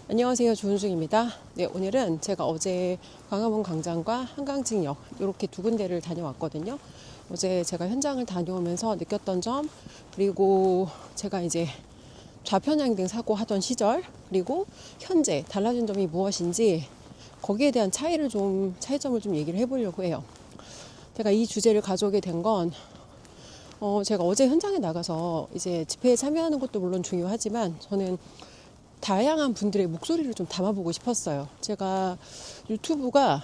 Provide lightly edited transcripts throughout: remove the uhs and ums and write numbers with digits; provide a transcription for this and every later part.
안녕하세요. 조은숙입니다. 네, 오늘은 제가 어제 광화문 광장과 한강증역 이렇게 두 군데를 다녀왔거든요. 어제 제가 현장을 다녀오면서 느꼈던 점, 그리고 제가 이제 좌편향 등 사고 하던 시절, 그리고 현재 달라진 점이 무엇인지 거기에 대한 차이점을 좀 얘기를 해보려고 해요. 제가 이 주제를 가져오게 된 건 제가 어제 현장에 나가서 이제 집회에 참여하는 것도 물론 중요하지만 저는 다양한 분들의 목소리를 좀 담아보고 싶었어요. 제가 유튜브가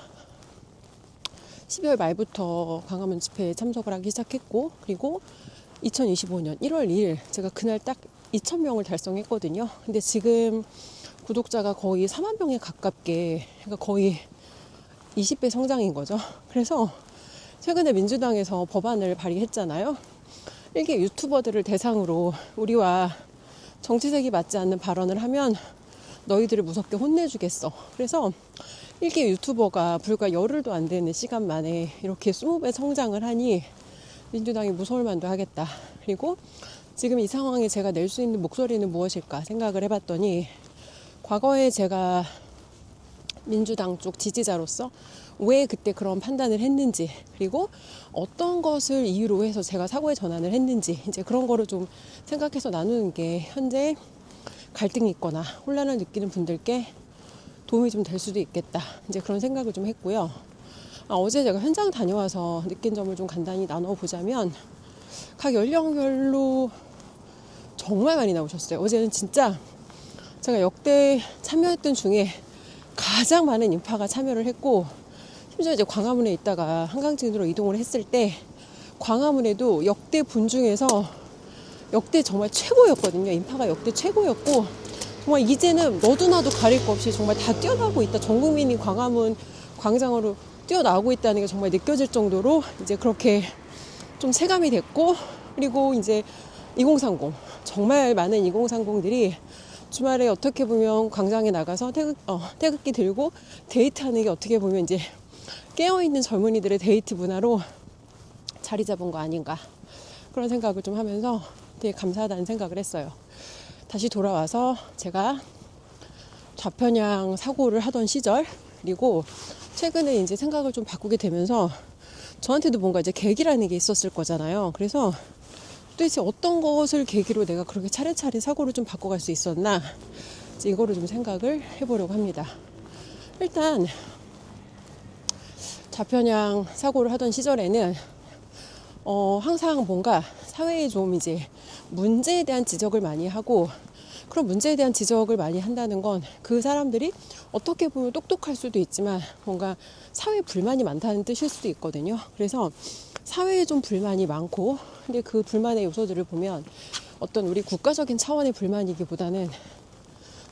12월 말부터 광화문 집회에 참석을 하기 시작했고, 그리고 2025년 1월 2일 제가 그날 딱 2,000명을 달성했거든요. 근데 지금 구독자가 거의 4만 명에 가깝게, 그러니까 거의 20배 성장인 거죠. 그래서 최근에 민주당에서 법안을 발의했잖아요. 일개 유튜버들을 대상으로 우리와 정치색이 맞지 않는 발언을 하면 너희들을 무섭게 혼내주겠어. 그래서 일개 유튜버가 불과 열흘도 안 되는 시간 만에 이렇게 20배 성장을 하니 민주당이 무서울 만도 하겠다. 그리고 지금 이 상황에 제가 낼 수 있는 목소리는 무엇일까 생각을 해봤더니, 과거에 제가 민주당 쪽 지지자로서 왜 그때 그런 판단을 했는지, 그리고 어떤 것을 이유로 해서 제가 사고의 전환을 했는지, 이제 그런 거를 좀 생각해서 나누는 게 현재 갈등이 있거나 혼란을 느끼는 분들께 도움이 좀 될 수도 있겠다, 이제 그런 생각을 좀 했고요. 어제 제가 현장 다녀와서 느낀 점을 좀 간단히 나눠보자면, 각 연령별로 정말 많이 나오셨어요. 어제는 진짜 제가 역대 참여했던 중에 가장 많은 인파가 참여를 했고, 심지어 이제 광화문에 있다가 한강증으로 이동을 했을 때 광화문에도 역대 분 중에서 역대 정말 최고였거든요. 인파가 역대 최고였고, 정말 이제는 너도 나도 가릴 거 없이 정말 다 뛰어나오고 있다. 전 국민이 광화문 광장으로 뛰어나오고 있다는 게 정말 느껴질 정도로 이제 그렇게 좀 체감이 됐고, 그리고 이제 2030 정말 많은 2030들이 주말에 어떻게 보면 광장에 나가서 태극기 들고 데이트하는 게 어떻게 보면 이제 깨어있는 젊은이들의 데이트 문화로 자리 잡은 거 아닌가, 그런 생각을 좀 하면서 되게 감사하다는 생각을 했어요. 다시 돌아와서 제가 좌편향 사고를 하던 시절, 그리고 최근에 이제 생각을 좀 바꾸게 되면서 저한테도 뭔가 이제 계기라는 게 있었을 거잖아요. 그래서 도대체 어떤 것을 계기로 내가 그렇게 차례차례 사고를 좀 바꿔갈 수 있었나, 이제 이거를 좀 생각을 해보려고 합니다. 일단 좌편향 사고를 하던 시절에는 항상 뭔가 사회에 좀 이제 문제에 대한 지적을 많이 하고, 그런 문제에 대한 지적을 많이 한다는 건 그 사람들이 어떻게 보면 똑똑할 수도 있지만 뭔가 사회에 불만이 많다는 뜻일 수도 있거든요. 그래서 사회에 좀 불만이 많고, 근데 그 불만의 요소들을 보면 어떤 우리 국가적인 차원의 불만이기보다는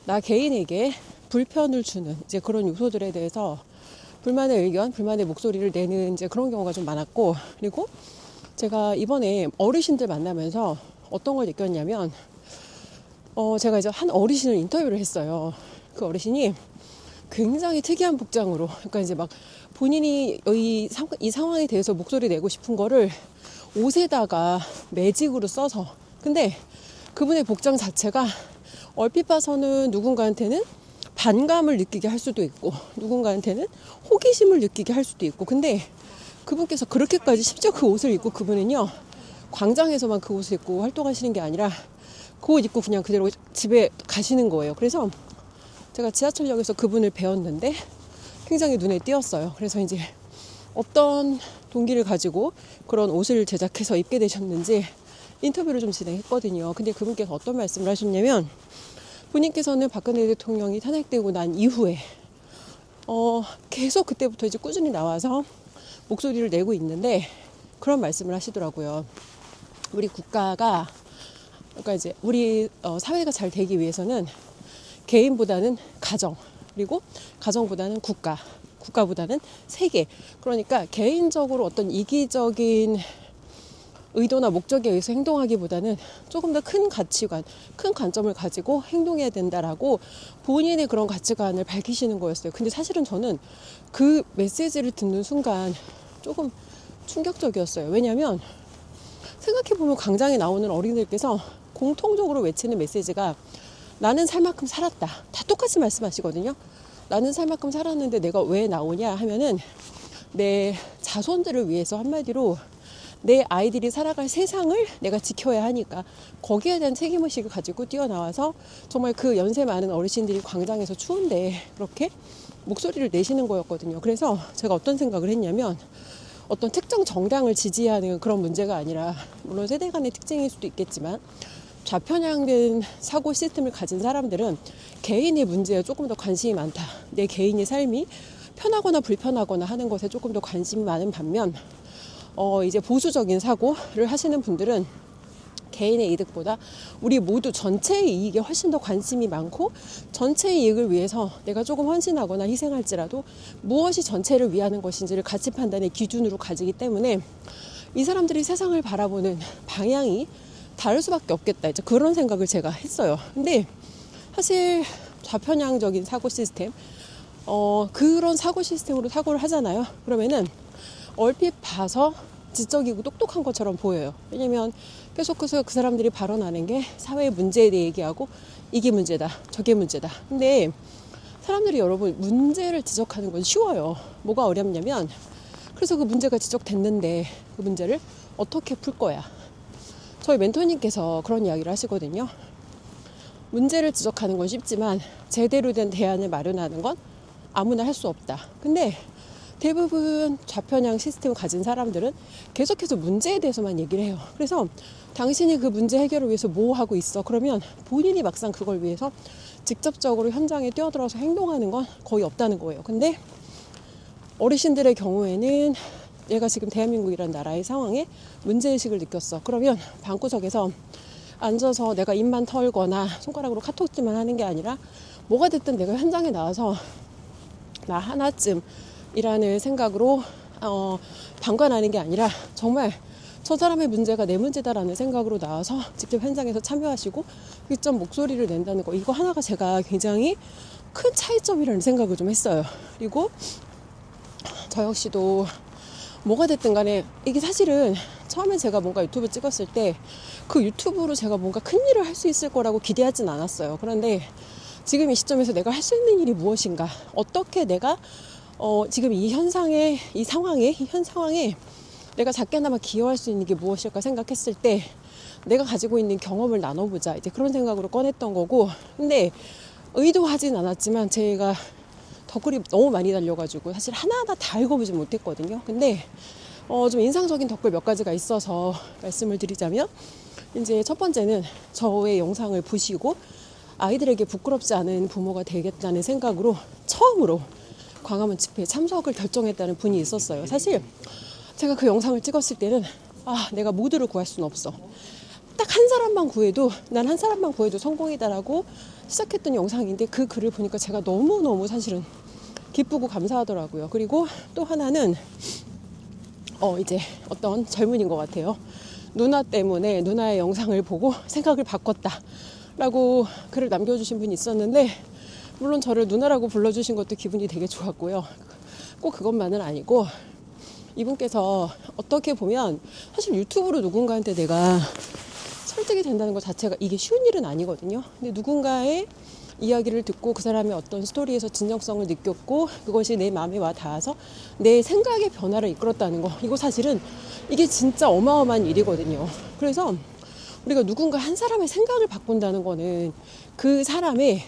나 개인에게 불편을 주는 이제 그런 요소들에 대해서 불만의 의견, 불만의 목소리를 내는 이제 그런 경우가 좀 많았고, 그리고 제가 이번에 어르신들 만나면서 어떤 걸 느꼈냐면, 제가 이제 한 어르신을 인터뷰를 했어요. 그 어르신이 굉장히 특이한 복장으로, 그러니까 이제 막 본인이 이 상황에 대해서 목소리 내고 싶은 거를 옷에다가 매직으로 써서, 근데 그분의 복장 자체가 얼핏 봐서는 누군가한테는 반감을 느끼게 할 수도 있고, 누군가한테는 호기심을 느끼게 할 수도 있고, 근데 그분께서 그렇게까지 심지어 그 옷을 입고, 그분은요 광장에서만 그 옷을 입고 활동하시는 게 아니라 그 옷 입고 그냥 그대로 집에 가시는 거예요. 그래서 제가 지하철역에서 그분을 배웠는데 굉장히 눈에 띄었어요. 그래서 이제 어떤 동기를 가지고 그런 옷을 제작해서 입게 되셨는지 인터뷰를 좀 진행했거든요. 근데 그분께서 어떤 말씀을 하셨냐면, 본인께서는 박근혜 대통령이 탄핵되고 난 이후에 계속 그때부터 이제 꾸준히 나와서 목소리를 내고 있는데 그런 말씀을 하시더라고요. 우리 국가가, 그러니까 이제 우리 사회가 잘 되기 위해서는 개인보다는 가정, 그리고 가정보다는 국가보다는 세계, 그러니까 개인적으로 어떤 이기적인 의도나 목적에 의해서 행동하기보다는 조금 더 큰 가치관, 큰 관점을 가지고 행동해야 된다라고 본인의 그런 가치관을 밝히시는 거였어요. 근데 사실은 저는 그 메시지를 듣는 순간 조금 충격적이었어요. 왜냐하면 생각해보면 광장에 나오는 어린이들께서 공통적으로 외치는 메시지가 나는 살 만큼 살았다. 다 똑같이 말씀하시거든요. 나는 살 만큼 살았는데 내가 왜 나오냐 하면은 내 자손들을 위해서, 한마디로 내 아이들이 살아갈 세상을 내가 지켜야 하니까 거기에 대한 책임의식을 가지고 뛰어나와서 정말 그 연세 많은 어르신들이 광장에서 추운데 그렇게 목소리를 내시는 거였거든요. 그래서 제가 어떤 생각을 했냐면, 어떤 특정 정당을 지지하는 그런 문제가 아니라, 물론 세대 간의 특징일 수도 있겠지만 좌편향된 사고 시스템을 가진 사람들은 개인의 문제에 조금 더 관심이 많다. 내 개인의 삶이 편하거나 불편하거나 하는 것에 조금 더 관심이 많은 반면, 이제 보수적인 사고를 하시는 분들은 개인의 이득보다 우리 모두 전체의 이익에 훨씬 더 관심이 많고, 전체의 이익을 위해서 내가 조금 헌신하거나 희생할지라도 무엇이 전체를 위하는 것인지를 가치 판단의 기준으로 가지기 때문에 이 사람들이 세상을 바라보는 방향이 다를 수밖에 없겠다, 이제 그런 생각을 제가 했어요. 근데 사실 좌편향적인 사고 시스템, 그런 사고 시스템으로 사고를 하잖아요. 그러면은 얼핏 봐서 지적이고 똑똑한 것처럼 보여요. 왜냐면 계속해서 그 사람들이 발언하는 게 사회의 문제에 대해 얘기하고, 이게 문제다, 저게 문제다. 근데 사람들이, 여러분, 문제를 지적하는 건 쉬워요. 뭐가 어렵냐면, 그래서 그 문제가 지적됐는데 그 문제를 어떻게 풀 거야. 저희 멘토님께서 그런 이야기를 하시거든요. 문제를 지적하는 건 쉽지만 제대로 된 대안을 마련하는 건 아무나 할 수 없다. 근데 대부분 좌편향 시스템을 가진 사람들은 계속해서 문제에 대해서만 얘기를 해요. 그래서 당신이 그 문제 해결을 위해서 뭐 하고 있어? 그러면 본인이 막상 그걸 위해서 직접적으로 현장에 뛰어들어서 행동하는 건 거의 없다는 거예요. 근데 어르신들의 경우에는 얘가 지금 대한민국이라는 나라의 상황에 문제의식을 느꼈어. 그러면 방구석에서 앉아서 내가 입만 털거나 손가락으로 카톡질만 하는 게 아니라, 뭐가 됐든 내가 현장에 나와서 나 하나쯤 이라는 생각으로 방관하는 게 아니라, 정말 저 사람의 문제가 내 문제다라는 생각으로 나와서 직접 현장에서 참여하시고 직접 목소리를 낸다는 거, 이거 하나가 제가 굉장히 큰 차이점이라는 생각을 좀 했어요. 그리고 저 역시도 뭐가 됐든 간에, 이게 사실은 처음에 제가 뭔가 유튜브 찍었을 때 그 유튜브로 제가 뭔가 큰 일을 할 수 있을 거라고 기대하진 않았어요. 그런데 지금 이 시점에서 내가 할 수 있는 일이 무엇인가, 어떻게 내가 지금 이 현 상황에 내가 작게나마 기여할 수 있는 게 무엇일까 생각했을 때, 내가 가지고 있는 경험을 나눠보자, 이제 그런 생각으로 꺼냈던 거고. 근데 의도하진 않았지만 제가 댓글이 너무 많이 달려가지고 사실 하나하나 다 읽어보지 못했거든요. 근데 좀 인상적인 댓글 몇 가지가 있어서 말씀을 드리자면, 이제 첫 번째는 저의 영상을 보시고 아이들에게 부끄럽지 않은 부모가 되겠다는 생각으로 처음으로 광화문 집회에 참석을 결정했다는 분이 있었어요. 사실 제가 그 영상을 찍었을 때는, 내가 모두를 구할 수는 없어, 딱 한 사람만 구해도, 난 한 사람만 구해도 성공이다라고 시작했던 영상인데, 그 글을 보니까 제가 너무너무 사실은 기쁘고 감사하더라고요. 그리고 또 하나는 이제 어떤 젊은이인 것 같아요. 누나 때문에, 누나의 영상을 보고 생각을 바꿨다 라고 글을 남겨주신 분이 있었는데, 물론 저를 누나라고 불러주신 것도 기분이 되게 좋았고요. 꼭 그것만은 아니고, 이분께서 어떻게 보면 사실 유튜브로 누군가한테 내가 설득이 된다는 것 자체가 이게 쉬운 일은 아니거든요. 근데 누군가의 이야기를 듣고 그 사람의 어떤 스토리에서 진정성을 느꼈고, 그것이 내 마음에 와 닿아서 내 생각의 변화를 이끌었다는 거, 이거 사실은 이게 진짜 어마어마한 일이거든요. 그래서 우리가 누군가 한 사람의 생각을 바꾼다는 거는 그 사람의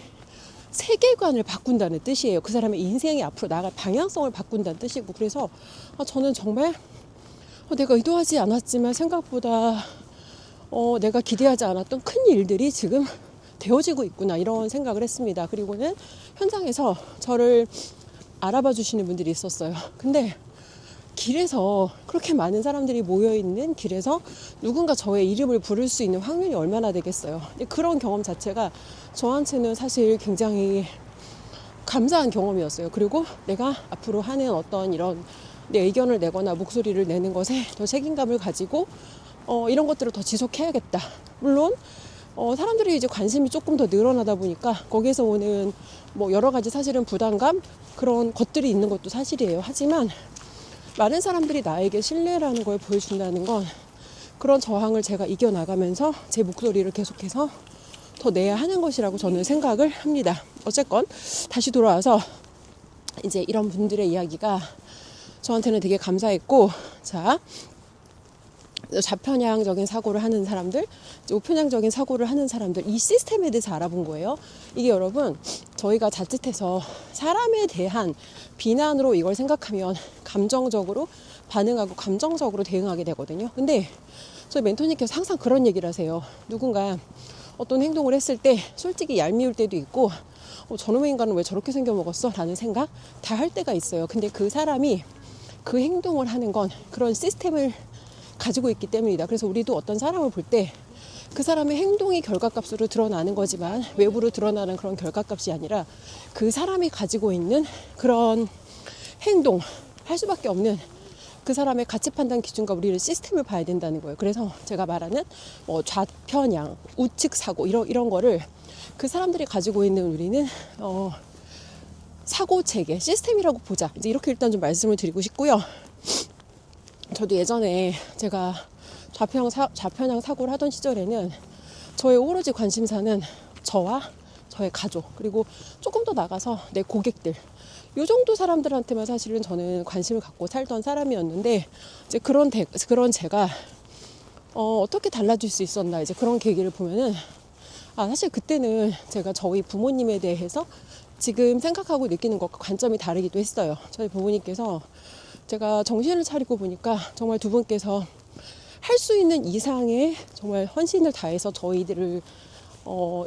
세계관을 바꾼다는 뜻이에요. 그 사람의 인생이 앞으로 나아갈 방향성을 바꾼다는 뜻이고. 그래서 저는 정말 내가 의도하지 않았지만 생각보다 내가 기대하지 않았던 큰 일들이 지금 되어지고 있구나, 이런 생각을 했습니다. 그리고는 현장에서 저를 알아봐 주시는 분들이 있었어요. 근데 길에서, 그렇게 많은 사람들이 모여있는 길에서 누군가 저의 이름을 부를 수 있는 확률이 얼마나 되겠어요. 그런 경험 자체가 저한테는 사실 굉장히 감사한 경험이었어요. 그리고 내가 앞으로 하는 어떤 이런 내 의견을 내거나 목소리를 내는 것에 더 책임감을 가지고 이런 것들을 더 지속해야겠다. 물론 사람들이 이제 관심이 조금 더 늘어나다 보니까 거기에서 오는 뭐 여러 가지 사실은 부담감, 그런 것들이 있는 것도 사실이에요. 하지만 많은 사람들이 나에게 신뢰라는 걸 보여준다는 건, 그런 저항을 제가 이겨나가면서 제 목소리를 계속해서 더 내야 하는 것이라고 저는 생각을 합니다. 어쨌건 다시 돌아와서 이제 이런 분들의 이야기가 저한테는 되게 감사했고, 자, 좌편향적인 사고를 하는 사람들, 우편향적인 사고를 하는 사람들, 이 시스템에 대해서 알아본 거예요. 이게 여러분, 저희가 자칫해서 사람에 대한 비난으로 이걸 생각하면 감정적으로 반응하고 감정적으로 대응하게 되거든요. 근데 저희 멘토님께서 항상 그런 얘기를 하세요. 누군가 어떤 행동을 했을 때 솔직히 얄미울 때도 있고, 저놈의 인간은 왜 저렇게 생겨먹었어? 라는 생각 다 할 때가 있어요. 근데 그 사람이 그 행동을 하는 건 그런 시스템을 가지고 있기 때문이다. 그래서 우리도 어떤 사람을 볼 때 그 사람의 행동이 결과값으로 드러나는 거지만 외부로 드러나는 그런 결과값이 아니라 그 사람이 가지고 있는 그런 행동 할 수밖에 없는 그 사람의 가치 판단 기준과 우리는 시스템을 봐야 된다는 거예요. 그래서 제가 말하는 좌편향, 우측 사고 이런 거를 그 사람들이 가지고 있는 우리는 사고 체계, 시스템이라고 보자. 이제 이렇게 일단 좀 말씀을 드리고 싶고요. 저도 예전에 제가 좌편향 사고를 하던 시절에는 저의 오로지 관심사는 저와 저의 가족, 그리고 조금 더 나가서 내 고객들, 요 정도 사람들한테만 사실은 저는 관심을 갖고 살던 사람이었는데, 이제 그런 제가 어떻게 달라질 수 있었나, 이제 그런 계기를 보면은 사실 그때는 제가 저희 부모님에 대해서 지금 생각하고 느끼는 것과 관점이 다르기도 했어요. 저희 부모님께서 제가 정신을 차리고 보니까 정말 두 분께서 할 수 있는 이상의 정말 헌신을 다해서 저희들을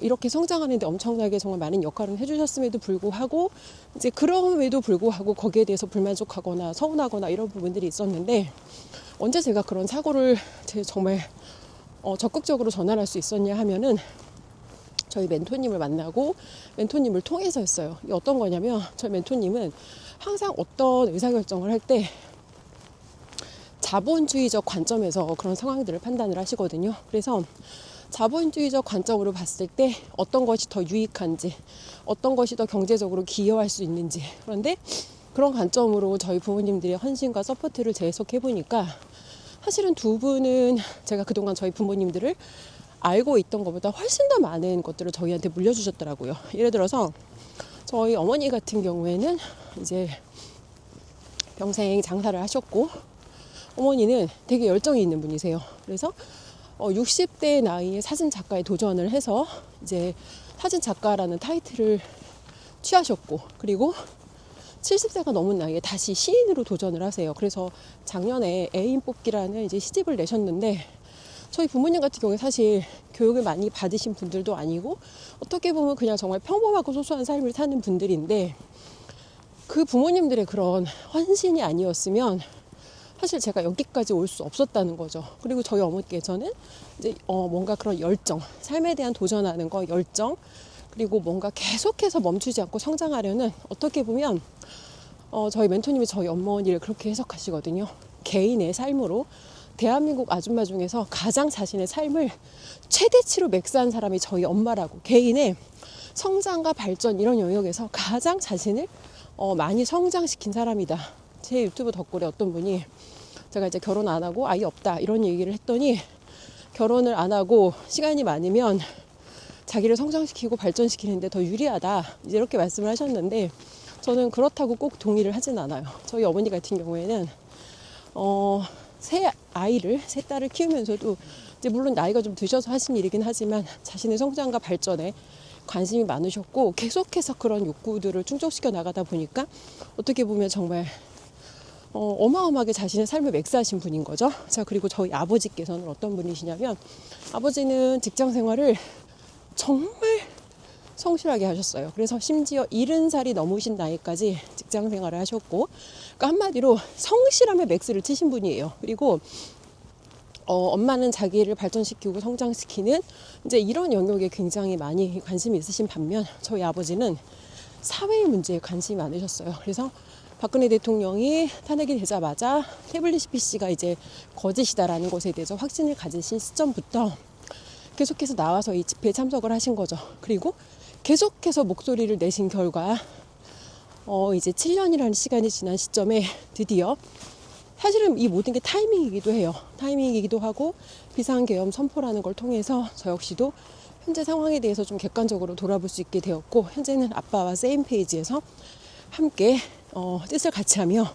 이렇게 성장하는데 엄청나게 정말 많은 역할을 해주셨음에도 불구하고, 이제 그럼에도 불구하고 거기에 대해서 불만족하거나 서운하거나 이런 부분들이 있었는데, 언제 제가 그런 사고를 정말 적극적으로 전환할 수 있었냐 하면은 저희 멘토님을 만나고 멘토님을 통해서였어요. 이게 어떤 거냐면, 저희 멘토님은 항상 어떤 의사결정을 할 때 자본주의적 관점에서 그런 상황들을 판단을 하시거든요. 그래서 자본주의적 관점으로 봤을 때 어떤 것이 더 유익한지, 어떤 것이 더 경제적으로 기여할 수 있는지, 그런데 그런 관점으로 저희 부모님들의 헌신과 서포트를 재해석해 보니까 사실은 두 분은 제가 그동안 저희 부모님들을 알고 있던 것보다 훨씬 더 많은 것들을 저희한테 물려주셨더라고요. 예를 들어서 저희 어머니 같은 경우에는 이제 평생 장사를 하셨고, 어머니는 되게 열정이 있는 분이세요. 그래서 60대 나이에 사진 작가에 도전을 해서 이제 사진 작가라는 타이틀을 취하셨고, 그리고 70세가 넘은 나이에 다시 시인으로 도전을 하세요. 그래서 작년에 애인 뽑기라는 이제 시집을 내셨는데, 저희 부모님 같은 경우에 사실 교육을 많이 받으신 분들도 아니고 어떻게 보면 그냥 정말 평범하고 소소한 삶을 사는 분들인데, 그 부모님들의 그런 헌신이 아니었으면 사실 제가 여기까지 올 수 없었다는 거죠. 그리고 저희 어머니께서는 이제 뭔가 그런 열정, 삶에 대한 도전하는 거, 열정, 그리고 뭔가 계속해서 멈추지 않고 성장하려는, 어떻게 보면 저희 멘토님이 저희 어머니를 그렇게 해석하시거든요. 개인의 삶으로 대한민국 아줌마 중에서 가장 자신의 삶을 최대치로 맥스한 사람이 저희 엄마라고, 개인의 성장과 발전 이런 영역에서 가장 자신을 많이 성장시킨 사람이다. 제 유튜브 덧글에 어떤 분이 제가 이제 결혼 안 하고 아이 없다 이런 얘기를 했더니, 결혼을 안 하고 시간이 많으면 자기를 성장시키고 발전시키는데 더 유리하다, 이제 이렇게 말씀을 하셨는데, 저는 그렇다고 꼭 동의를 하진 않아요. 저희 어머니 같은 경우에는 세 딸을 키우면서도 이제 물론 나이가 좀 드셔서 하신 일이긴 하지만 자신의 성장과 발전에 관심이 많으셨고, 계속해서 그런 욕구들을 충족시켜 나가다 보니까 어떻게 보면 정말 어마어마하게 자신의 삶을 맥스하신 분인 거죠. 자, 그리고 저희 아버지께서는 어떤 분이시냐면, 아버지는 직장 생활을 정말 성실하게 하셨어요. 그래서 심지어 70살이 넘으신 나이까지 직장 생활을 하셨고, 그러니까 한마디로 성실함의 맥스를 치신 분이에요. 그리고 엄마는 자기를 발전시키고 성장시키는 이제 이런 영역에 굉장히 많이 관심이 있으신 반면, 저희 아버지는 사회의 문제에 관심이 많으셨어요. 그래서 박근혜 대통령이 탄핵이 되자마자 태블릿 PC가 이제 거짓이다라는 것에 대해서 확신을 가지신 시점부터 계속해서 나와서 이 집회에 참석을 하신 거죠. 그리고 계속해서 목소리를 내신 결과 이제 7년이라는 시간이 지난 시점에 드디어, 사실은 이 모든 게 타이밍이기도 해요. 타이밍이기도 하고 비상계엄 선포라는 걸 통해서 저 역시도 현재 상황에 대해서 좀 객관적으로 돌아볼 수 있게 되었고, 현재는 아빠와 세임 페이지에서 함께 뜻을 같이 하며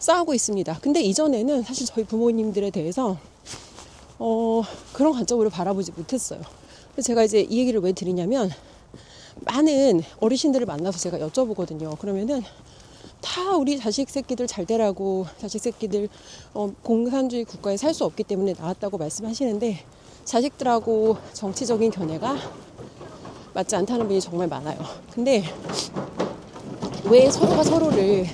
싸우고 있습니다. 근데 이전에는 사실 저희 부모님들에 대해서 그런 관점으로 바라보지 못했어요. 그래서 제가 이제 이 얘기를 왜 드리냐면, 많은 어르신들을 만나서 제가 여쭤보거든요. 그러면은 다 우리 자식 새끼들 잘 되라고, 자식 새끼들 공산주의 국가에 살 수 없기 때문에 나왔다고 말씀하시는데, 자식들하고 정치적인 견해가 맞지 않다는 분이 정말 많아요. 근데 왜 서로가 서로를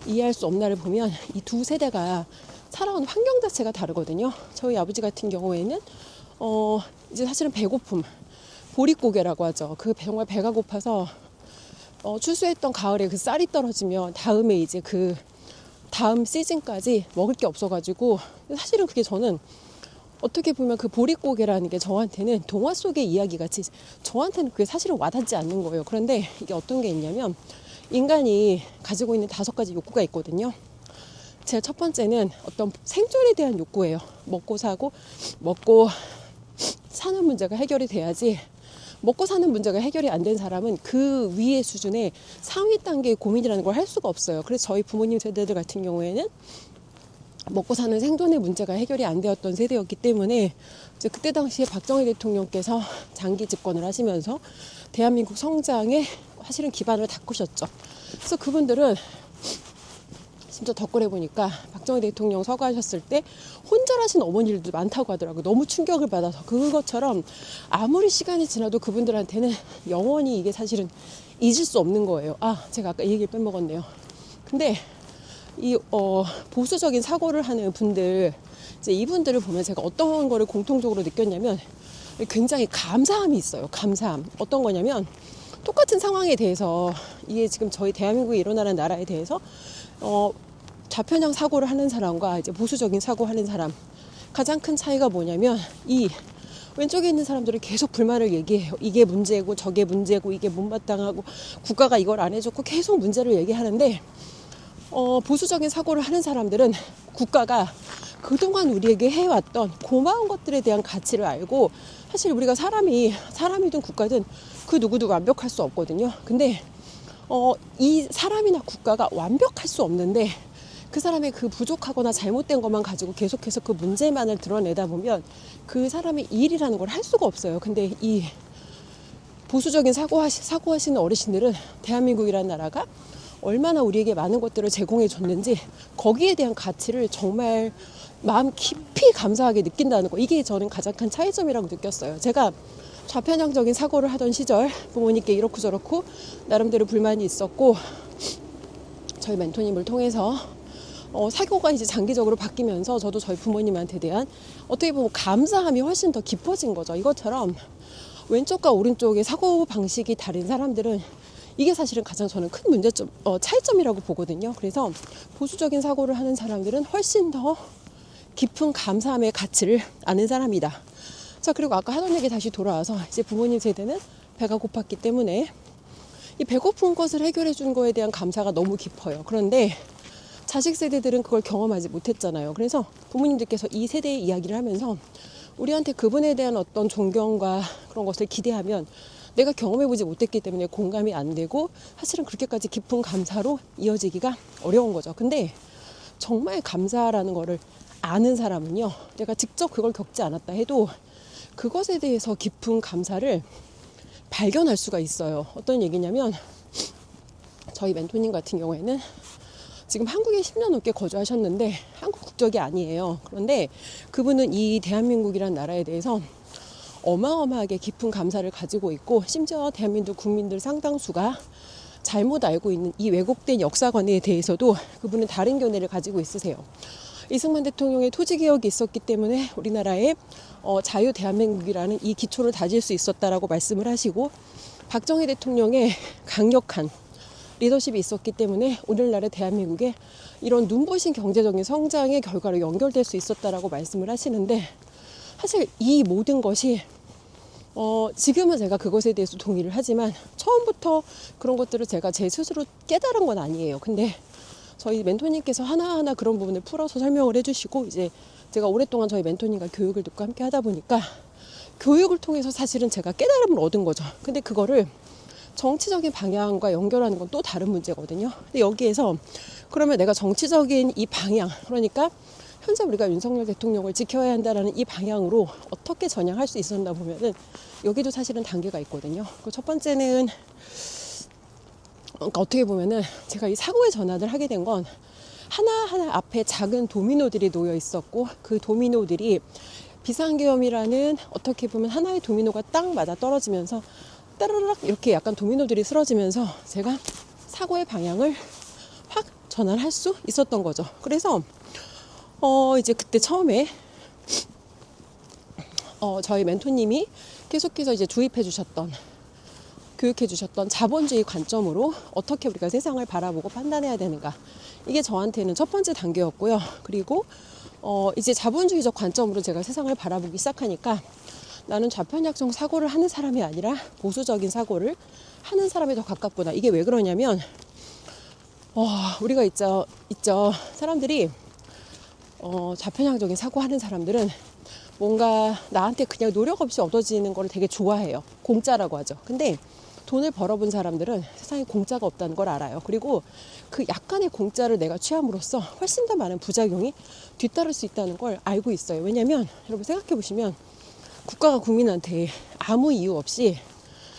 이해할 수 없나를 보면, 이 두 세대가 살아온 환경 자체가 다르거든요. 저희 아버지 같은 경우에는 이제 사실은 배고픔, 보릿고개라고 하죠. 그 정말 배가 고파서 추수했던 가을에 그 쌀이 떨어지면 다음에 이제 그 다음 시즌까지 먹을 게 없어가지고, 사실은 그게 저는 어떻게 보면 그 보릿고개라는 게 저한테는 동화 속의 이야기 같이, 저한테는 그게 사실은 와닿지 않는 거예요. 그런데 이게 어떤 게 있냐면, 인간이 가지고 있는 5가지 욕구가 있거든요. 제 첫 번째는 어떤 생존에 대한 욕구예요. 먹고 사는 문제가 해결이 돼야지, 먹고 사는 문제가 해결이 안 된 사람은 그 위의 수준의 상위 단계의 고민이라는 걸 할 수가 없어요. 그래서 저희 부모님 세대들 같은 경우에는 먹고 사는 생존의 문제가 해결이 안 되었던 세대였기 때문에, 이제 그때 당시에 박정희 대통령께서 장기 집권을 하시면서 대한민국 성장에 사실은 기반을 닦으셨죠. 그래서 그분들은 진짜 덧글에 보니까 박정희 대통령 서거하셨을 때 혼절하신 어머니들도 많다고 하더라고요. 너무 충격을 받아서. 그것처럼 아무리 시간이 지나도 그분들한테는 영원히 이게 사실은 잊을 수 없는 거예요. 제가 아까 이 얘기를 빼먹었네요. 근데 이 보수적인 사고를 하는 분들, 이제 이분들을 보면 제가 어떤 거를 공통적으로 느꼈냐면, 굉장히 감사함이 있어요. 감사함. 어떤 거냐면, 똑같은 상황에 대해서, 이게 지금 저희 대한민국이 일어나는 나라에 대해서 좌편향 사고를 하는 사람과 이제 보수적인 사고 하는 사람, 가장 큰 차이가 뭐냐면, 이 왼쪽에 있는 사람들이 계속 불만을 얘기해요. 이게 문제고 저게 문제고 이게 못마땅하고 국가가 이걸 안 해줬고 계속 문제를 얘기하는데, 보수적인 사고를 하는 사람들은 국가가 그동안 우리에게 해왔던 고마운 것들에 대한 가치를 알고, 사실 우리가 사람이든 국가든 그 누구도 완벽할 수 없거든요. 근데 이 사람이나 국가가 완벽할 수 없는데, 그 사람의 그 부족하거나 잘못된 것만 가지고 계속해서 그 문제만을 드러내다 보면 그 사람의 일이라는 걸 할 수가 없어요. 근데 이 보수적인 사고하시는 어르신들은 대한민국이라는 나라가 얼마나 우리에게 많은 것들을 제공해 줬는지, 거기에 대한 가치를 정말 마음 깊이 감사하게 느낀다는 거, 이게 저는 가장 큰 차이점이라고 느꼈어요. 제가 좌편향적인 사고를 하던 시절, 부모님께 이렇고 저렇고 나름대로 불만이 있었고, 저희 멘토님을 통해서 사고가 이제 장기적으로 바뀌면서 저도 저희 부모님한테 대한 어떻게 보면 감사함이 훨씬 더 깊어진 거죠. 이것처럼 왼쪽과 오른쪽의 사고 방식이 다른 사람들은 이게 사실은 가장 저는 큰 문제점, 차이점이라고 보거든요. 그래서 보수적인 사고를 하는 사람들은 훨씬 더 깊은 감사함의 가치를 아는 사람이다. 자, 그리고 아까 하던 얘기 다시 돌아와서, 이제 부모님 세대는 배가 고팠기 때문에 이 배고픈 것을 해결해 준 거에 대한 감사가 너무 깊어요. 그런데 자식 세대들은 그걸 경험하지 못했잖아요. 그래서 부모님들께서 이 세대의 이야기를 하면서 우리한테 그분에 대한 어떤 존경과 그런 것을 기대하면, 내가 경험해보지 못했기 때문에 공감이 안 되고 사실은 그렇게까지 깊은 감사로 이어지기가 어려운 거죠. 근데 정말 감사라는 거를 아는 사람은요, 내가 직접 그걸 겪지 않았다 해도 그것에 대해서 깊은 감사를 발견할 수가 있어요. 어떤 얘기냐면, 저희 멘토님 같은 경우에는 지금 한국에 10년 넘게 거주하셨는데 한국 국적이 아니에요. 그런데 그분은 이 대한민국이라는 나라에 대해서 어마어마하게 깊은 감사를 가지고 있고, 심지어 대한민국 국민들 상당수가 잘못 알고 있는 이 왜곡된 역사관에 대해서도 그분은 다른 견해를 가지고 있으세요. 이승만 대통령의 토지개혁이 있었기 때문에 우리나라의 자유 대한민국이라는 이 기초를 다질 수 있었다라고 말씀을 하시고, 박정희 대통령의 강력한 리더십이 있었기 때문에 오늘날의 대한민국에 이런 눈부신 경제적인 성장의 결과로 연결될 수 있었다라고 말씀을 하시는데, 사실 이 모든 것이 지금은 제가 그것에 대해서 동의를 하지만 처음부터 그런 것들을 제가 제 스스로 깨달은 건 아니에요. 근데 저희 멘토님께서 하나하나 그런 부분을 풀어서 설명을 해주시고, 이제 제가 오랫동안 저희 멘토님과 교육을 듣고 함께 하다 보니까 교육을 통해서 사실은 제가 깨달음을 얻은 거죠. 근데 그거를 정치적인 방향과 연결하는 건 또 다른 문제거든요. 근데 여기에서 그러면 내가 정치적인 이 방향, 그러니까 현재 우리가 윤석열 대통령을 지켜야 한다라는 이 방향으로 어떻게 전향할 수 있었나 보면은 여기도 사실은 단계가 있거든요. 첫 번째는 그러니까 어떻게 보면은 제가 이 사고의 전환을 하게 된 건 하나하나 앞에 작은 도미노들이 놓여 있었고, 그 도미노들이 비상계엄이라는 어떻게 보면 하나의 도미노가 딱 맞아 떨어지면서 따르르락 이렇게 약간 도미노들이 쓰러지면서 제가 사고의 방향을 확 전환할 수 있었던 거죠. 그래서 이제 그때 처음에 저희 멘토님이 계속해서 이제 주입해 주셨던, 교육해 주셨던 자본주의 관점으로 어떻게 우리가 세상을 바라보고 판단해야 되는가, 이게 저한테는 첫 번째 단계였고요. 그리고 이제 자본주의적 관점으로 제가 세상을 바라보기 시작하니까 나는 좌편약성 사고를 하는 사람이 아니라 보수적인 사고를 하는 사람이 더 가깝구나. 이게 왜 그러냐면 우리가 있죠 사람들이 좌편향적인 사고하는 사람들은 뭔가 나한테 그냥 노력 없이 얻어지는 걸 되게 좋아해요. 공짜라고 하죠. 근데 돈을 벌어본 사람들은 세상에 공짜가 없다는 걸 알아요. 그리고 그 약간의 공짜를 내가 취함으로써 훨씬 더 많은 부작용이 뒤따를 수 있다는 걸 알고 있어요. 왜냐면 여러분 생각해 보시면 국가가 국민한테 아무 이유 없이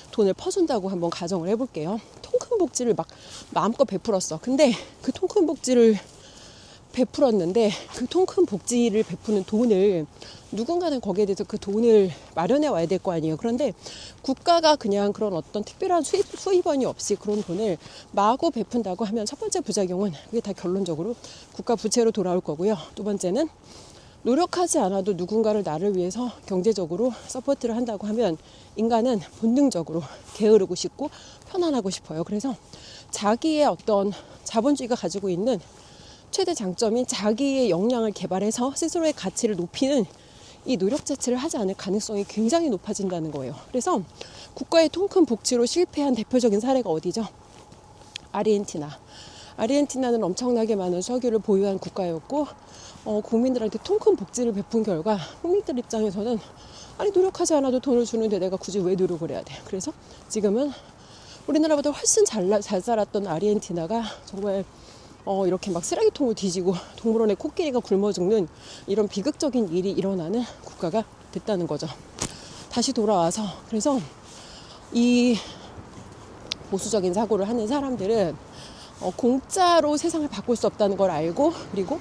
돈을 퍼준다고 한번 가정을 해볼게요. 통큰 복지를 막 마음껏 베풀었어. 근데 그 통큰 복지를 베풀었는데 그 통큰 복지를 베푸는 돈을 누군가는 거기에 대해서 그 돈을 마련해 와야 될 거 아니에요. 그런데 국가가 그냥 그런 어떤 특별한 수입원이 없이 그런 돈을 마구 베푼다고 하면 첫 번째 부작용은 그게 다 결론적으로 국가 부채로 돌아올 거고요. 두 번째는 노력하지 않아도 누군가를 나를 위해서 경제적으로 서포트를 한다고 하면 인간은 본능적으로 게으르고 싶고 편안하고 싶어요. 그래서 자기의 어떤 자본주의가 가지고 있는 최대 장점인 자기의 역량을 개발해서 스스로의 가치를 높이는 이 노력 자체를 하지 않을 가능성이 굉장히 높아진다는 거예요. 그래서 국가의 통큰 복지로 실패한 대표적인 사례가 어디죠? 아르헨티나는 엄청나게 많은 석유를 보유한 국가였고 국민들한테 통큰 복지를 베푼 결과 국민들 입장에서는 아니 노력하지 않아도 돈을 주는데 내가 굳이 왜 노력을 해야 돼. 그래서 지금은 우리나라보다 훨씬 잘 살았던 아르헨티나가 정말 이렇게 막 쓰레기통을 뒤지고 동물원에 코끼리가 굶어 죽는 이런 비극적인 일이 일어나는 국가가 됐다는 거죠. 다시 돌아와서 그래서 이 보수적인 사고를 하는 사람들은 공짜로 세상을 바꿀 수 없다는 걸 알고, 그리고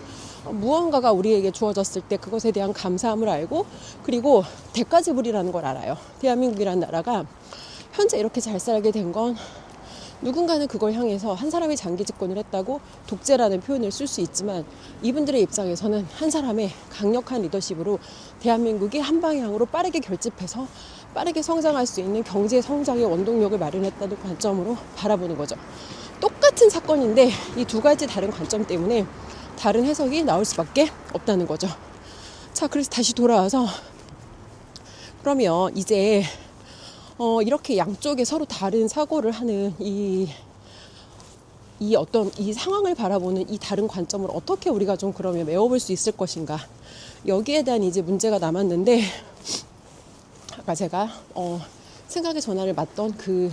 무언가가 우리에게 주어졌을 때 그것에 대한 감사함을 알고, 그리고 대가 지불이라는 걸 알아요. 대한민국이라는 나라가 현재 이렇게 잘 살게 된 건 누군가는 그걸 향해서 한 사람이 장기 집권을 했다고 독재라는 표현을 쓸 수 있지만 이분들의 입장에서는 한 사람의 강력한 리더십으로 대한민국이 한 방향으로 빠르게 결집해서 빠르게 성장할 수 있는 경제 성장의 원동력을 마련했다는 관점으로 바라보는 거죠. 똑같은 사건인데 이 두 가지 다른 관점 때문에 다른 해석이 나올 수밖에 없다는 거죠. 자, 그래서 다시 돌아와서 그러면 이제 이렇게 양쪽에 서로 다른 사고를 하는 이 상황을 바라보는 이 다른 관점을 어떻게 우리가 좀 그러면 메워볼 수 있을 것인가. 여기에 대한 이제 문제가 남았는데, 아까 제가 생각의 전환을 맞던 그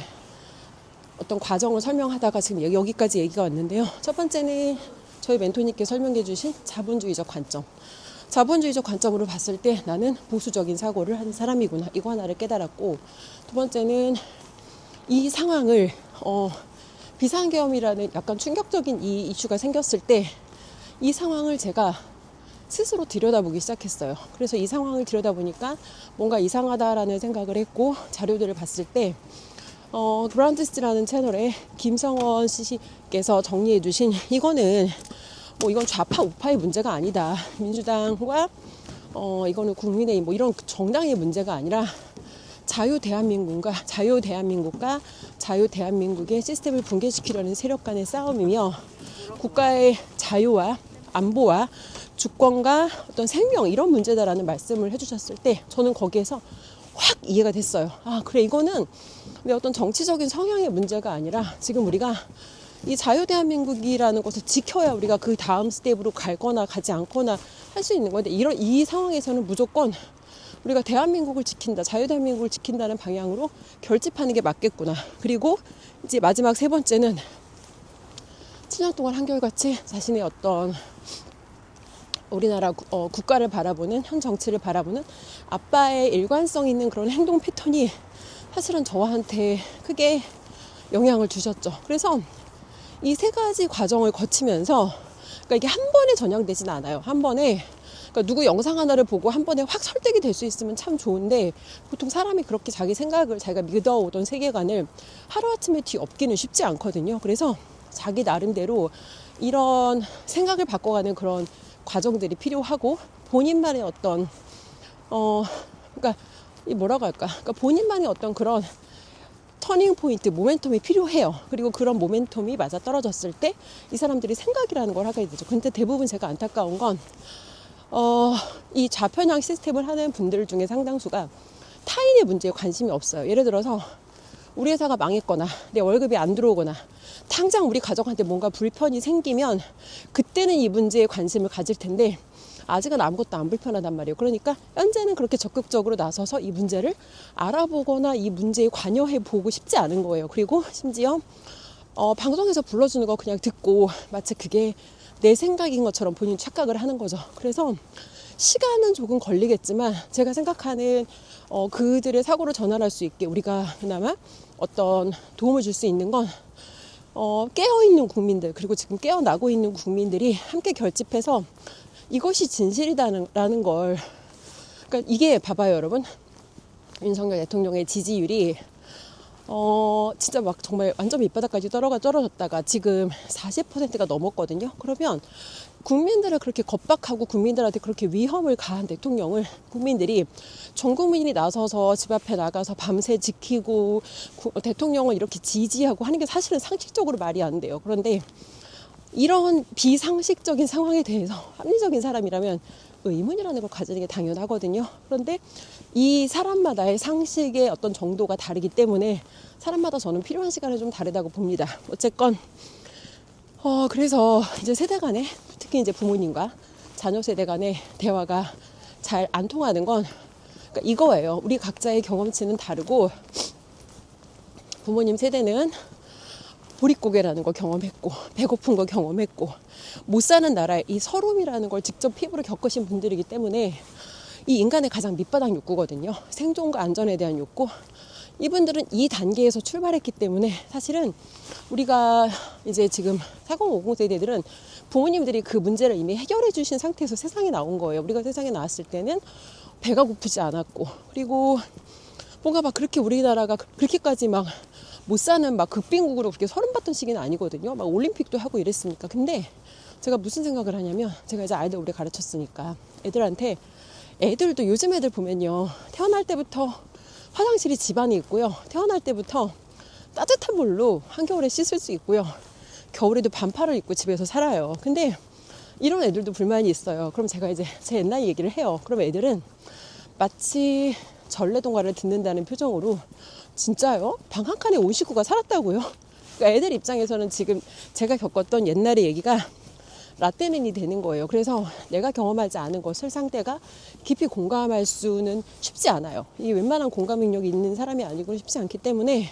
어떤 과정을 설명하다가 지금 여기까지 얘기가 왔는데요. 첫 번째는 저희 멘토님께 설명해 주신 자본주의적 관점. 자본주의적 관점으로 봤을 때 나는 보수적인 사고를 하는 사람이구나. 이거 하나를 깨달았고, 두 번째는 이 상황을 비상계엄이라는 약간 충격적인 이 이슈가 생겼을 때 이 상황을 제가 스스로 들여다보기 시작했어요. 그래서 이 상황을 들여다보니까 뭔가 이상하다라는 생각을 했고, 자료들을 봤을 때 브라운드스라는 채널에 김성원 씨께서 정리해 주신 이거는 이건 좌파 우파의 문제가 아니다. 민주당과 이거는 국민의힘 이런 정당의 문제가 아니라 자유 대한민국과 자유 대한민국의 시스템을 붕괴시키려는 세력 간의 싸움이며 국가의 자유와 안보와 주권과 어떤 생명 이런 문제다라는 말씀을 해주셨을 때 저는 거기에서 확 이해가 됐어요. 아, 그래, 이거는 내 어떤 정치적인 성향의 문제가 아니라 지금 우리가 이 자유 대한민국이라는 것을 지켜야 우리가 그 다음 스텝으로 갈거나 가지 않거나 할 수 있는 건데, 이 상황에서는 무조건 우리가 대한민국을 지킨다, 자유대한민국을 지킨다는 방향으로 결집하는 게 맞겠구나. 그리고 이제 마지막 세 번째는 7년 동안 한결같이 자신의 어떤 우리나라 국가를 바라보는, 현 정치를 바라보는 아빠의 일관성 있는 그런 행동 패턴이 사실은 저한테 크게 영향을 주셨죠. 그래서 이 세 가지 과정을 거치면서, 그러니까 이게 한 번에 전향되진 않아요. 한 번에, 그러니까 누구 영상 하나를 보고 한 번에 확 설득이 될 수 있으면 참 좋은데, 보통 사람이 그렇게 자기 생각을, 자기가 믿어오던 세계관을 하루아침에 뒤엎기는 쉽지 않거든요. 그래서 자기 나름대로 이런 생각을 바꿔가는 그런 과정들이 필요하고, 본인만의 어떤 그러니까 이 뭐라고 할까, 그러니까 본인만의 어떤 그런 터닝 포인트, 모멘텀이 필요해요. 그리고 그런 모멘텀이 맞아 떨어졌을 때 이 사람들이 생각이라는 걸 하게 되죠. 근데 대부분 제가 안타까운 건 이 좌편향 시스템을 하는 분들 중에 상당수가 타인의 문제에 관심이 없어요. 예를 들어서 우리 회사가 망했거나 내 월급이 안 들어오거나 당장 우리 가족한테 뭔가 불편이 생기면 그때는 이 문제에 관심을 가질 텐데, 아직은 아무것도 안 불편하단 말이에요. 그러니까 현재는 그렇게 적극적으로 나서서 이 문제를 알아보거나 이 문제에 관여해 보고 싶지 않은 거예요. 그리고 심지어 방송에서 불러주는 거 그냥 듣고 마치 그게 내 생각인 것처럼 본인이 착각을 하는 거죠. 그래서 시간은 조금 걸리겠지만 제가 생각하는 그들의 사고를 전환할 수 있게 우리가 그나마 어떤 도움을 줄 수 있는 건 깨어있는 국민들, 그리고 지금 깨어나고 있는 국민들이 함께 결집해서 이것이 진실이라는 걸, 그러니까 이게 봐봐요 여러분, 윤석열 대통령의 지지율이 진짜 막 정말 완전 밑바닥까지 떨어졌다가 지금 40%가 넘었거든요. 그러면 국민들을 그렇게 겁박하고 국민들한테 그렇게 위험을 가한 대통령을 국민들이, 전 국민이 나서서 집 앞에 나가서 밤새 지키고 대통령을 이렇게 지지하고 하는 게 사실은 상식적으로 말이 안 돼요. 그런데 이런 비상식적인 상황에 대해서 합리적인 사람이라면 의문이라는 걸 가지는 게 당연하거든요. 그런데 이 사람마다의 상식의 어떤 정도가 다르기 때문에 사람마다 저는 필요한 시간이 좀 다르다고 봅니다. 어쨌건 그래서 이제 세대 간에, 특히 이제 부모님과 자녀 세대 간의 대화가 잘 안 통하는 건 그러니까 이거예요. 우리 각자의 경험치는 다르고, 부모님 세대는 보릿고개라는 거 경험했고, 배고픈 거 경험했고, 못 사는 나라의 이 서름이라는 걸 직접 피부로 겪으신 분들이기 때문에 이 인간의 가장 밑바닥 욕구거든요. 생존과 안전에 대한 욕구. 이분들은 이 단계에서 출발했기 때문에 사실은 우리가 이제 지금 4050 세대들은 부모님들이 그 문제를 이미 해결해 주신 상태에서 세상에 나온 거예요. 우리가 세상에 나왔을 때는 배가 고프지 않았고, 그리고 뭔가 막 그렇게 우리나라가 그렇게까지 막 못 사는 막 극빈국으로 그렇게 서름받던 시기는 아니거든요. 막 올림픽도 하고 이랬으니까. 근데 제가 무슨 생각을 하냐면, 제가 이제 아이들 오래 가르쳤으니까 애들한테, 애들도 요즘 애들 보면요, 태어날 때부터 화장실이 집안에 있고요, 태어날 때부터 따뜻한 물로 한겨울에 씻을 수 있고요, 겨울에도 반팔을 입고 집에서 살아요. 근데 이런 애들도 불만이 있어요. 그럼 제가 이제 제 옛날 얘기를 해요. 그럼 애들은 마치 전래동화를 듣는다는 표정으로, 진짜요? 방 한 칸에 온 식구가 살았다고요? 그러니까 애들 입장에서는 지금 제가 겪었던 옛날의 얘기가 라떼는이 되는 거예요. 그래서 내가 경험하지 않은 것을 상대가 깊이 공감할 수는 쉽지 않아요. 이 웬만한 공감 능력이 있는 사람이 아니고는 쉽지 않기 때문에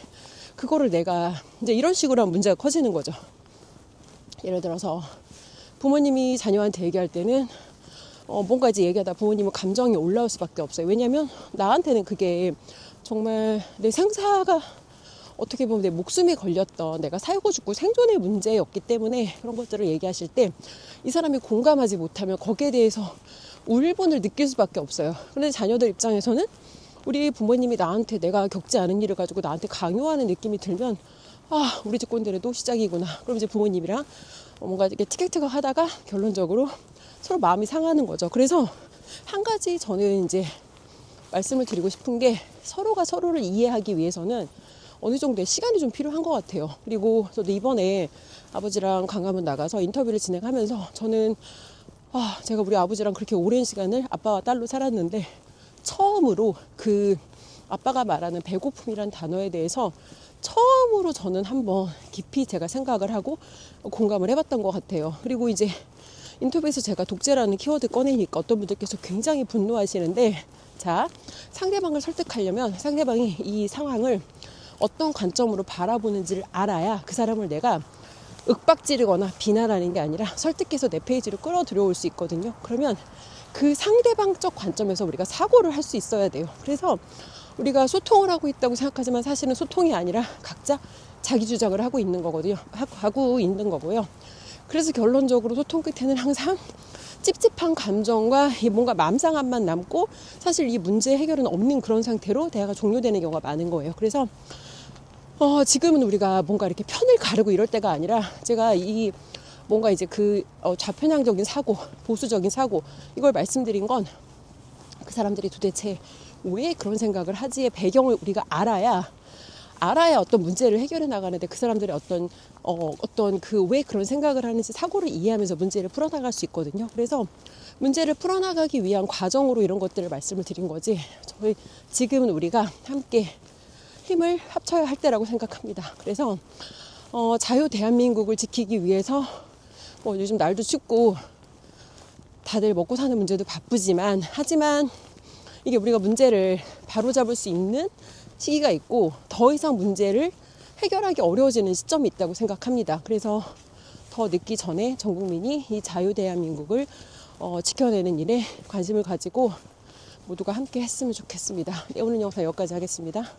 그거를 내가 이제 이런 식으로 하면 문제가 커지는 거죠. 예를 들어서 부모님이 자녀한테 얘기할 때는 뭔가 이제 얘기하다 부모님은 감정이 올라올 수밖에 없어요. 왜냐하면 나한테는 그게 정말 내 생사가 어떻게 보면 내 목숨에 걸렸던, 내가 살고 죽고 생존의 문제였기 때문에 그런 것들을 얘기하실 때 이 사람이 공감하지 못하면 거기에 대해서 울분을 느낄 수밖에 없어요. 그런데 자녀들 입장에서는 우리 부모님이 나한테 내가 겪지 않은 일을 가지고 나한테 강요하는 느낌이 들면, 아, 우리 집 꼰대는 시작이구나. 그럼 이제 부모님이랑 뭔가 이렇게 티격태격 하다가 결론적으로 서로 마음이 상하는 거죠. 그래서 한 가지 저는 이제 말씀을 드리고 싶은 게, 서로가 서로를 이해하기 위해서는 어느 정도의 시간이 좀 필요한 것 같아요. 그리고 저도 이번에 아버지랑 광화문 나가서 인터뷰를 진행하면서 저는 제가 우리 아버지랑 그렇게 오랜 시간을 아빠와 딸로 살았는데 처음으로 그 아빠가 말하는 배고픔이란 단어에 대해서 처음으로 저는 한번 깊이 제가 생각을 하고 공감을 해봤던 것 같아요. 그리고 이제 인터뷰에서 제가 독재라는 키워드 꺼내니까 어떤 분들께서 굉장히 분노하시는데, 자, 상대방을 설득하려면 상대방이 이 상황을 어떤 관점으로 바라보는지를 알아야 그 사람을 내가 윽박지르거나 비난하는 게 아니라 설득해서 내 페이지로 끌어들여올 수 있거든요. 그러면 그 상대방적 관점에서 우리가 사고를 할 수 있어야 돼요. 그래서 우리가 소통을 하고 있다고 생각하지만 사실은 소통이 아니라 각자 자기 주장을 하고 있는 거거든요. 하고 있는 거고요. 그래서 결론적으로 소통 끝에는 항상 찝찝한 감정과 뭔가 맘상함만 남고 사실 이 문제 해결은 없는 그런 상태로 대화가 종료되는 경우가 많은 거예요. 그래서 지금은 우리가 뭔가 이렇게 편을 가르고 이럴 때가 아니라 제가 이 뭔가 이제 그 좌편향적인 사고, 보수적인 사고 이걸 말씀드린 건 그 사람들이 도대체 왜 그런 생각을 하지의 배경을 우리가 알아야 어떤 문제를 해결해 나가는데 그 사람들의 어떤 그 왜 그런 생각을 하는지 사고를 이해하면서 문제를 풀어나갈 수 있거든요. 그래서 문제를 풀어나가기 위한 과정으로 이런 것들을 말씀을 드린 거지. 지금은 우리가 함께 힘을 합쳐야 할 때라고 생각합니다. 그래서 자유 대한민국을 지키기 위해서 요즘 날도 춥고 다들 먹고 사는 문제도 바쁘지만 하지만 이게 우리가 문제를 바로잡을 수 있는 시기가 있고 더 이상 문제를 해결하기 어려워지는 시점이 있다고 생각합니다. 그래서 더 늦기 전에 전 국민이 이 자유 대한민국을 지켜내는 일에 관심을 가지고 모두가 함께 했으면 좋겠습니다. 네, 오늘 영상 여기까지 하겠습니다.